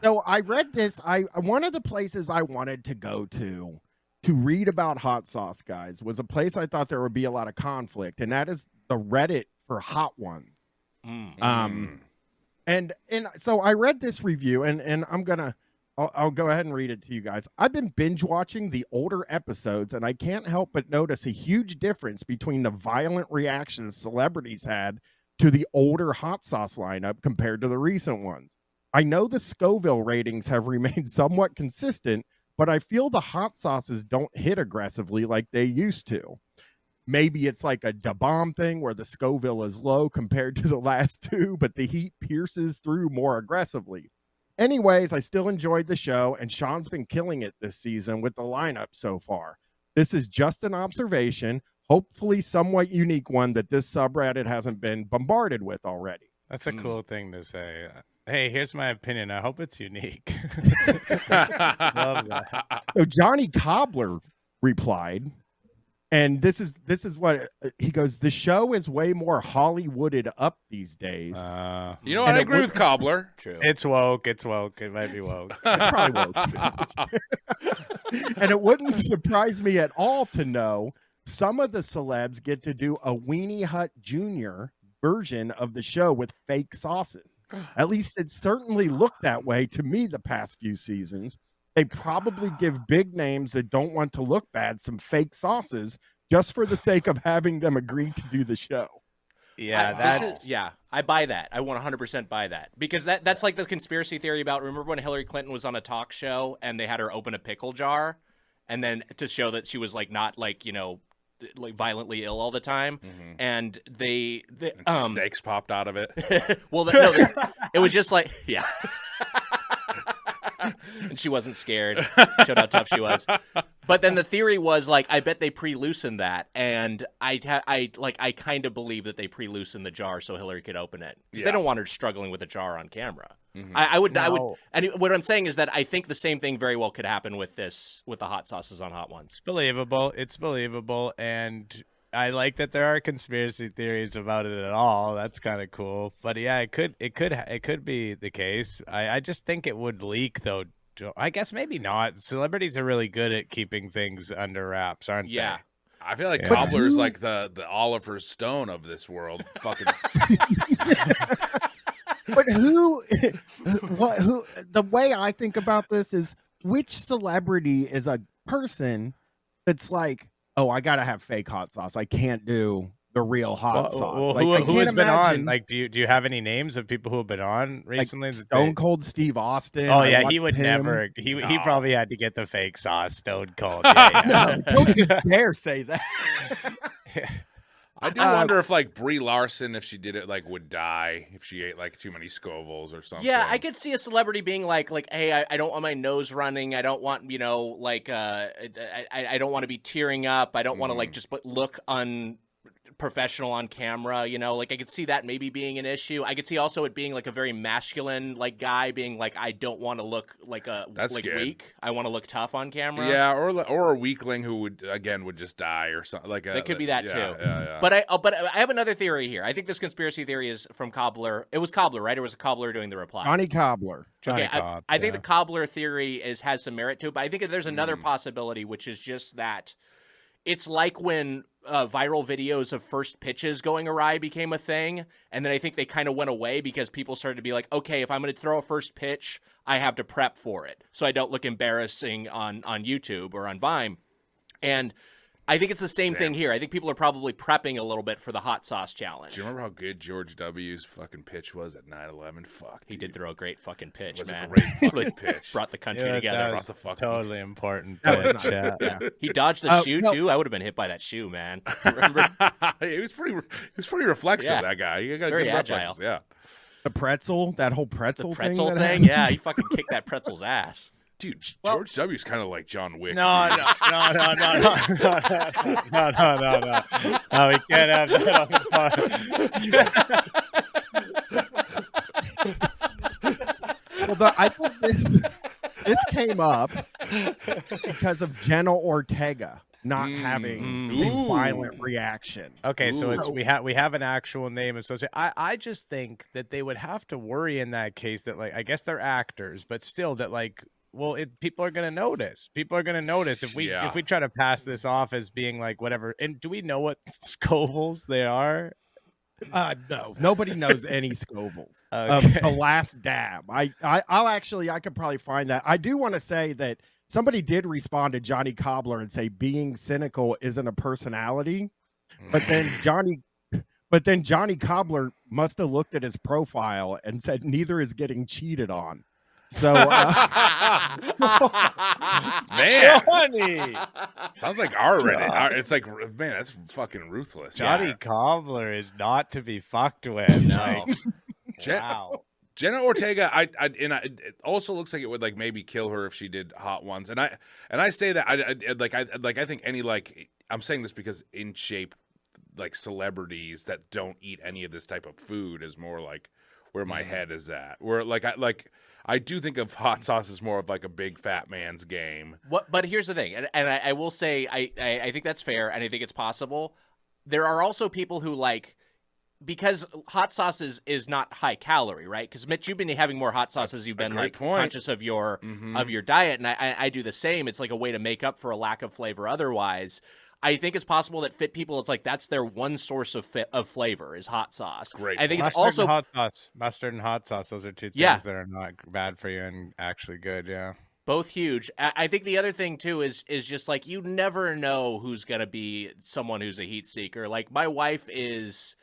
So I read this. One of the places I wanted to go to read about hot sauce, guys, was a place I thought there would be a lot of conflict, and that is the Reddit for hot ones. And so I read this review, and I'll go ahead and read it to you guys. I've been binge watching the older episodes, and I can't help but notice a huge difference between the violent reactions celebrities had to the older hot sauce lineup compared to the recent ones. I know the Scoville ratings have remained somewhat consistent, but I feel the hot sauces don't hit aggressively like they used to. Maybe it's like a Da Bomb thing where the Scoville is low compared to the last two, but the heat pierces through more aggressively. Anyways, I still enjoyed the show, and Sean's been killing it this season with the lineup so far. This is just an observation, hopefully somewhat unique one that this subreddit hasn't been bombarded with already. That's a cool thing to say. Hey, here's my opinion. I hope it's unique. Love that. So Johnny Cobbler replied, and this is what he goes, the show is way more Hollywooded up these days. You know what? I agree with Cobbler. True. It's woke. It might be woke. It's probably woke. And it wouldn't surprise me at all to know some of the celebs get to do a Weenie Hut Jr. version of the show with fake sauces. At least it certainly looked that way to me the past few seasons. They probably give big names that don't want to look bad some fake sauces just for the sake of having them agree to do the show. Yeah, I buy that. I 100% buy that, because that's like the conspiracy theory about, remember when Hillary Clinton was on a talk show and they had her open a pickle jar, and then to show that she was like not like, you know, like violently ill all the time, and they snakes popped out of it. Well, it was just like, yeah. And she wasn't scared. Showed how tough she was. But then the theory was like, I bet they pre-loosened that, and I kind of believe that they pre-loosened the jar so Hillary could open it, because they don't want her struggling with a jar on camera. I would, and what I'm saying is that I think the same thing very well could happen with the hot sauces on Hot Ones. It's believable, and I like that there are conspiracy theories about it at all. That's kind of cool. But yeah, it could be the case. I just think it would leak though. I guess maybe not. Celebrities are really good at keeping things under wraps, aren't they? Yeah. I feel like Cobbler's like the Oliver Stone of this world. Fucking. But who? The way I think about this is, which celebrity is a person that's like, oh, I gotta have fake hot sauce. I can't do the real hot sauce. Like, who has been on? Like, do you have any names of people who have been on recently? Like Stone Cold Steve Austin. Oh yeah, he would never. He probably had to get the fake sauce. Stone Cold. Yeah. No, don't you dare say that. I do wonder if like Brie Larson, if she did it, like would die if she ate like too many Scovilles or something. Yeah, I could see a celebrity being like, hey, I don't want my nose running. I don't want, you know, like, I don't want to be tearing up. I don't want to like just look unprofessional on camera, you know, like I could see that maybe being an issue. I could see also it being like a very masculine like guy being like, I don't want to look like weak. I want to look tough on camera. Yeah, or a weakling who would just die or something like that. It could be that too. Yeah. But I have another theory here. I think this conspiracy theory is from Cobbler. It was Cobbler, right? Or was it Cobbler doing the reply? Johnny Cobbler. I think the Cobbler theory has some merit to it, but I think there's another possibility, which is just that it's like when viral videos of first pitches going awry became a thing, and then I think they kind of went away because people started to be like, okay, if I'm going to throw a first pitch, I have to prep for it so I don't look embarrassing on YouTube or on Vine. And I think it's the same thing here. I think people are probably prepping a little bit for the hot sauce challenge. Do you remember how good George W.'s fucking pitch was at 9/11? Fuck, he did throw a great fucking pitch, it was man. A great fucking pitch. Brought the country together. Brought the fucking totally important. Yeah. He dodged the shoe too. I would have been hit by that shoe, man. Remember? He was pretty reflexive. Yeah. That guy. He got very good agile. reflexes. Yeah. The pretzel, that whole pretzel thing. Yeah, he fucking kicked that pretzel's ass. Dude, George W.'s kind of like John Wick. No, we can't have that on the pod. Well, I think this came up because of Jenna Ortega. not having Ooh. a violent reaction. Okay, so Ooh. it's we have an actual name associated. I just think that they would have to worry in that case that, like, I guess they're actors, but still that, like, well, people are gonna notice. People are gonna notice if we try to pass this off as being like whatever. And do we know what Scovilles they are? No, nobody knows any Scovilles. Okay. The Last Dab. I could probably find that. I do want to say that somebody did respond to Johnny Cobbler and say being cynical isn't a personality, but then Johnny Cobbler must have looked at his profile and said neither is getting cheated on. So, Man, Johnny, sounds like R-rated. It's like, man, that's fucking ruthless. Johnny Cobbler is not to be fucked with. No. Like, Jen- wow. Jenna Ortega, it also looks like it would like maybe kill her if she did Hot Ones, and I say that I think any, like, I'm saying this because in shape, like, celebrities that don't eat any of this type of food is more like where my head is at. Where I do think of hot sauce as more of like a big fat man's game. But here's the thing, and I will say I think that's fair, and I think it's possible. There are also people who, like, because hot sauce is not high calorie, right? Because Mitch, you've been having more hot sauce as you've been like conscious of your diet, and I do the same. It's like a way to make up for a lack of flavor otherwise. I think it's possible that fit people, it's like that's their one source of flavor is hot sauce. Great. I think Mustard it's also and hot sauce. Mustard and hot sauce. Those are two things that are not bad for you and actually good. Yeah. both huge. I think the other thing too is just like you never know who's gonna be someone who's a heat seeker. Like my wife is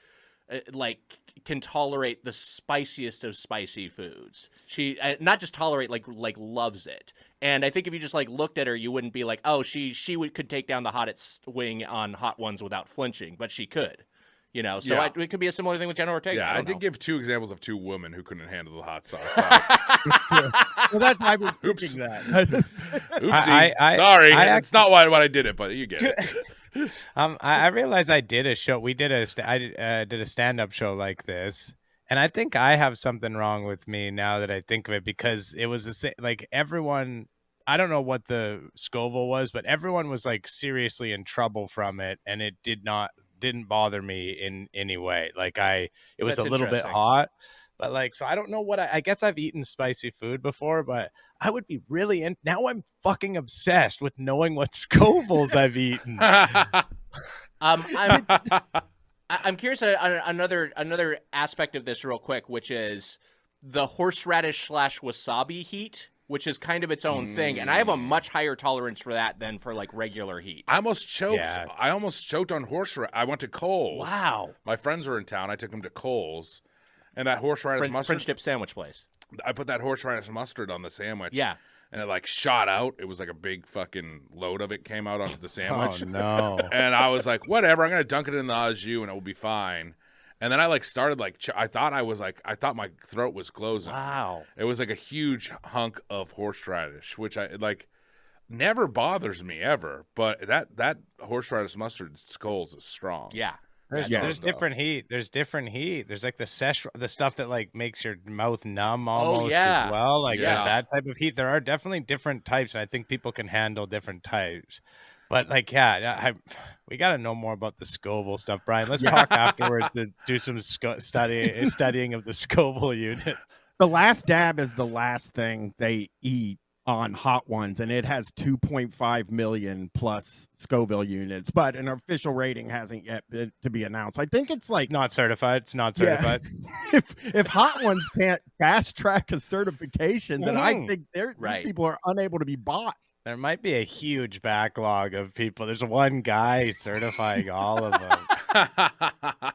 like can tolerate the spiciest of spicy foods. She not just tolerate, like loves it. And I think if you just like looked at her, you wouldn't be like, oh, she could take down the hottest wing on Hot Ones without flinching, but she could. You know, so it could be a similar thing with Jenna Ortega. Yeah, I did give two examples of two women who couldn't handle the hot sauce. Well, that's I was thinking that. Oopsie. Sorry, it's not why I did it, but you get it. I realized I did a show. We did I did a stand-up show like this, and I think I have something wrong with me now that I think of it, because it was the same. Like everyone, I don't know what the Scoville was, but everyone was like seriously in trouble from it, and it didn't bother me in any way. Like it was a little bit hot, but like, so I don't know what I guess I've eaten spicy food before, but I would be really now I'm fucking obsessed with knowing what Scovilles I've eaten. I'm curious another aspect of this real quick, which is the horseradish / wasabi heat, which is kind of its own thing, and I have a much higher tolerance for that than for like regular heat. I almost choked. Yeah. I almost choked on horseradish. I went to Kohl's. Wow. My friends were in town. I took them to Kohl's, and that horseradish mustard. French dip sandwich place. I put that horseradish mustard on the sandwich. Yeah. And it like shot out. It was like a big fucking load of it came out onto the sandwich. Oh no! And I was like, whatever. I'm gonna dunk it in the au jus and it will be fine. And then I like started like I thought my throat was closing. Wow. It was like a huge hunk of horseradish, which I like never bothers me ever. But that horseradish mustard Scovilles is strong. Yeah. There's different heat. There's like the stuff that like makes your mouth numb almost as well. Like there's that type of heat. There are definitely different types, and I think people can handle different types. But like, we got to know more about the Scoville stuff, Brian. Let's talk afterwards to do some studying of the Scoville units. The Last Dab is the last thing they eat on Hot Ones, and it has 2.5 million plus Scoville units, but an official rating hasn't yet been to be announced. I think it's like not certified. It's not certified. Yeah. If Hot Ones can't fast track a certification, then I think these people are unable to be bought. There might be a huge backlog of people. There's one guy certifying all of them.